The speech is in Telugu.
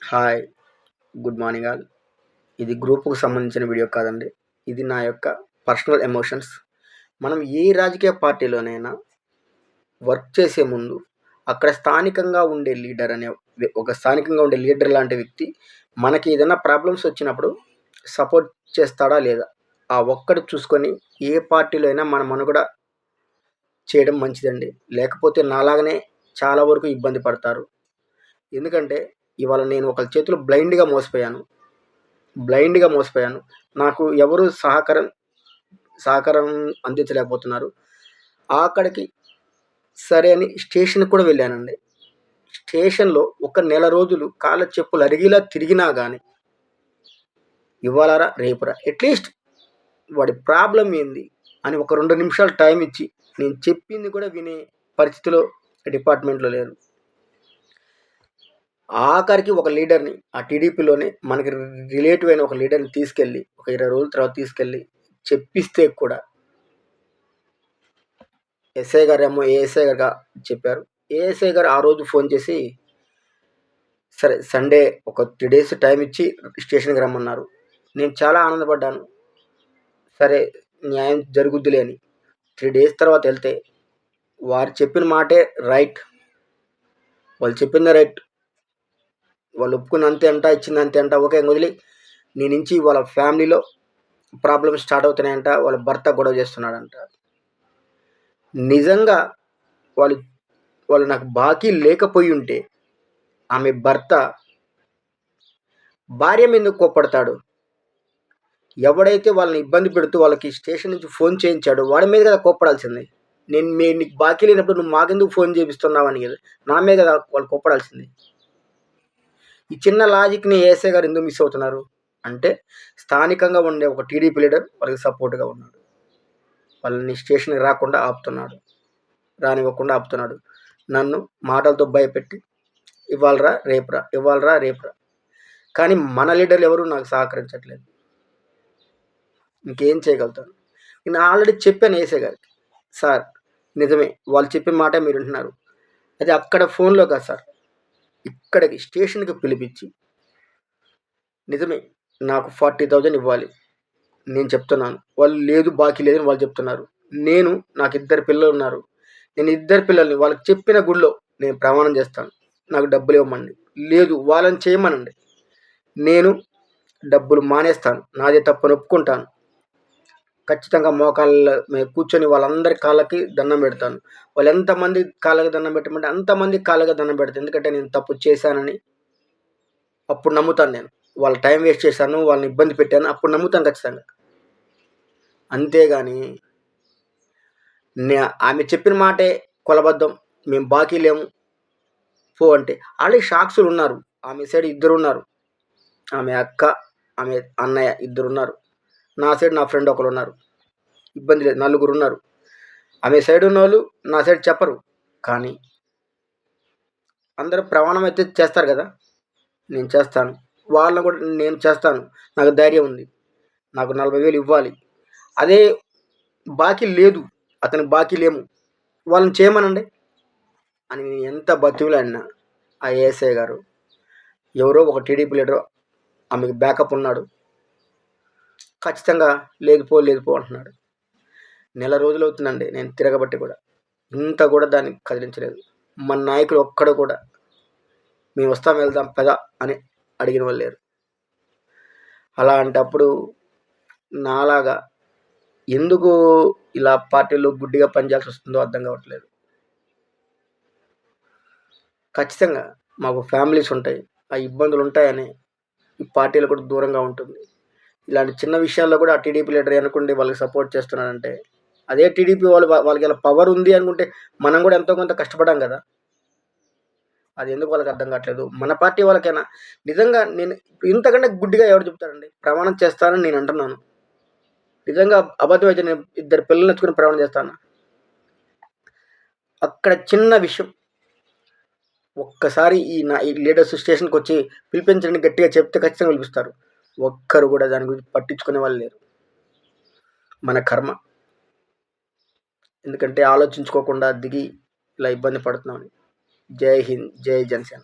హాయ్. Good morning all. ఇది గ్రూప్‌కు సంబంధించిన వీడియో కాదండి. ఇది నా యొక్క పర్సనల్ ఎమోషన్స్. మనం ఏ రాజకీయ పార్టీలోనైనా వర్క్ చేసే ముందు అక్కడ స్థానికంగా ఉండే లీడర్ అనే ఒక స్థానికంగా ఉండే లీడర్ లాంటి వ్యక్తి మనకి ఏదైనా ప్రాబ్లమ్స్ వచ్చినప్పుడు సపోర్ట్ చేస్తాడా లేదా? ఆ ఒక్కటి చూసుకొని ఏ పార్టీలో అయినా మన మనుగడ చేయడం మంచిదండి. లేకపోతే నాలాగానే చాలా వరకు ఇబ్బంది పడతారు. ఎందుకంటే ఇవాళ నేను ఒకళ్ళ చేతిలో బ్లైండ్‌గా మోసపోయాను. నాకు ఎవరు సహకారం అందించలేకపోతున్నారు. అక్కడికి సరే అని స్టేషన్‌కి కూడా వెళ్ళానండి. స్టేషన్‌లో ఒక నెల రోజులు కాళ్ళ చెప్పులు అరిగేలా తిరిగినా గానీ, ఇవ్వాళరా, రేపురా అట్‌లీస్ట్ వాడి ప్రాబ్లమ్ ఏంది అని ఒక 2 నిమిషాలు టైం ఇచ్చి, నేను చెప్పింది కూడా వినే పరిస్థితిలో డిపార్ట్మెంట్‌లో లేరు. ఆఖరికి ఒక లీడర్‌ని ఆ టీడీపీలోనే మనకి రిలేటివ్ అయిన ఒక లీడర్‌ని తీసుకెళ్ళి, ఒక 20 రోజుల తర్వాత తీసుకెళ్ళి చెప్పిస్తే కూడా ఎస్ఐ గారేమో ఏఎస్ఐ గారుగా చెప్పారు. ఏఎస్ఐ గారు ఆ రోజు ఫోన్ చేసి, సరే సండే ఒక 3 డేస్ టైం ఇచ్చి స్టేషన్‌కి రమ్మన్నారు. నేను చాలా ఆనందపడ్డాను. సరే న్యాయం జరుగుద్దిలే అని. 3 డేస్ తర్వాత ఎళ్తే, వారు చెప్పిన మాటే రైట్. వాళ్ళు చెప్పిందే రైట్. వాళ్ళు ఒప్పుకుంది అంతే అంట, ఇచ్చింది అంతే అంట. ఓకే వదిలేయి. నీ నుంచి వాళ్ళ ఫ్యామిలీలో ప్రాబ్లమ్స్ స్టార్ట్ అవుతున్నాయంట. వాళ్ళ భర్త గొడవ చేస్తున్నాడంట. నిజంగా వాళ్ళు వాళ్ళు నాకు బాకీ లేకపోయుంటే, ఆమె భర్త భార్య మీద ఎందుకు కోప్పడతాడు? ఎవడైతే వాళ్ళని ఇబ్బంది పెడుతూ వాళ్ళకి స్టేషన్ నుంచి ఫోన్ చేయించాడో వాడి మీద కదా కోప్పడాల్సింది. నీకు బాకీ లేనప్పుడు నువ్వు మాకెందుకు ఫోన్ చేపిస్తున్నావని కదా నా మీద కదా వాళ్ళు కోప్పడాల్సింది. ఈ చిన్న లాజిక్‌ని ఏఎస్ఐ గారు ఎందుకు మిస్ అవుతున్నారు? అంటే స్థానికంగా ఉండే ఒక టీడీపీ లీడర్ వాళ్ళకి సపోర్ట్‌గా ఉన్నాడు. వాళ్ళని స్టేషన్‌కి రానివ్వకుండా ఆపుతున్నాడు. నన్ను మాటలతో భయపెట్టి ఇవ్వాళరా, రేపురా. కానీ మన లీడర్లు ఎవరు నాకు సహకరించట్లేదు. ఇంకేం చేయగలుగుతాను? నేను ఆల్రెడీ చెప్పాను ఏఎస్ఐ గారికి. సార్ నిజమే వాళ్ళు చెప్పిన మాటే మీరు వింటున్నారు. అది అక్కడ ఫోన్‌లో కాదు సార్. ఇక్కడికి స్టేషన్‌కి పిలిపించి, నిజమే నాకు 40,000 ఇవ్వాలి. నేను చెప్తున్నాను. వాళ్ళు లేదు, బాకీ లేదని వాళ్ళు చెప్తున్నారు. నాకు 2 పిల్లలున్నారు. నేను 2 పిల్లల్ని వాళ్ళకి చెప్పిన గుడిలో నేను ప్రమాణం చేస్తాను. నాకు డబ్బులు ఇవ్వమనండి. లేదు వాళ్ళని చేయమనండి. నేను డబ్బులు మానేస్తాను. నాదే తప్పని ఒప్పుకుంటాను. ఖచ్చితంగా మోకాళ్ళ మీద కూర్చొని వాళ్ళందరి కాళ్ళకి దండం పెడతాను. వాళ్ళు ఎంతమంది కాళ్ళకి దండం పెట్టమంటే అంతమంది కాళ్ళకి దండం పెడతాను. ఎందుకంటే నేను తప్పు చేశానని అప్పుడు నమ్ముతాను నేను. వాళ్ళ టైం వేస్ట్ చేశాను, వాళ్ళని ఇబ్బంది పెట్టాను అప్పుడు నమ్ముతాను ఖచ్చితంగా. అంతేగాని ఆమె చెప్పిన మాటే కొలబద్దం. మేము బాకీ లేము పో అంటే. ఆల్రెడీ సాక్షులున్నారు. ఆమె సైడ్ ఇద్దరున్నారు. ఆమె అక్క, ఆమె అన్నయ్య ఇద్దరున్నారు. నా సైడ్ నా ఫ్రెండ్ ఒకరున్నారు. ఇబ్బంది లేదు, నలుగురున్నారు. ఆమె సైడ్ ఉన్నోళ్ళు నా సైడ్ చెప్పరు. కానీ అందరూ ప్రమాణం అయితే చేస్తారు కదా! నేను చేస్తాను. వాళ్ళని కూడా నేను చేస్తాను. నాకు ధైర్యం ఉంది. నాకు 40,000 ఇవ్వాలి. అదే బాకీ లేదు, అతనికి బాకీ లేము, వాళ్ళని చేయమనండి అని నేను ఎంత బతిమిలాడినా ఆ ఏఎస్ఐ గారు ఎవరో ఒక టీడీపీ లీడరు ఆమెకు బ్యాకప్ ఉన్నాడు. ఖచ్చితంగా లేదు పో అంటున్నాడు. నెల రోజులవుతుందండి నేను తిరగబట్టి కూడా. ఇంత కూడా దాన్ని కదిలించలేదు. మన నాయకులు ఒక్కడు కూడా మేము వస్తాం వెళ్దాం పద అని అడిగిన వాళ్ళు లేరు. అలాంటప్పుడు నాలాగా ఎందుకు ఇలా పార్టీలో గుడ్డిగా పనిచేయాల్సి వస్తుందో అర్థం కావట్లేదు. ఖచ్చితంగా మాకు ఫ్యామిలీస్ ఉంటాయి. ఆ ఇబ్బందులు ఉంటాయని ఈ పార్టీలు కూడా దూరంగా ఉంటుంది. ఇలాంటి చిన్న విషయాల్లో కూడా ఆ టీడీపీ లీడర్ అనుకుంటే వాళ్ళకి సపోర్ట్ చేస్తున్నాడంటే, అదే టీడీపీ వాళ్ళకి ఇలా పవర్ ఉంది అనుకుంటే మనం కూడా ఎంతో కొంత కష్టపడాం కదా! అది ఎందుకు వాళ్ళకి అర్థం కావట్లేదు. మన పార్టీ వాళ్ళకైనా నిజంగా నేను ఇంతకంటే గుడ్డిగా ఎవరు చెప్తారండి? ప్రమాణం చేస్తానని నేను అంటున్నాను. నిజంగా అబద్ధం అయితే నేను 2 పిల్లల్ని ఎత్తుకొని ప్రమాణం చేస్తానా? అక్కడ చిన్న విషయం ఒక్కసారి ఈ లీడర్స్ స్టేషన్‌కొచ్చి పిలిపించండి గట్టిగా చెప్తే ఖచ్చితంగా పిలిపిస్తారు. ఒక్కరు కూడా దాని గురించి పట్టించుకునే వాళ్ళు లేరు. మన కర్మ. ఎందుకంటే ఆలోచించుకోకుండా దిగి ఇలా ఇబ్బంది పడుతున్నామని. జై హింద్, జై జనసేన.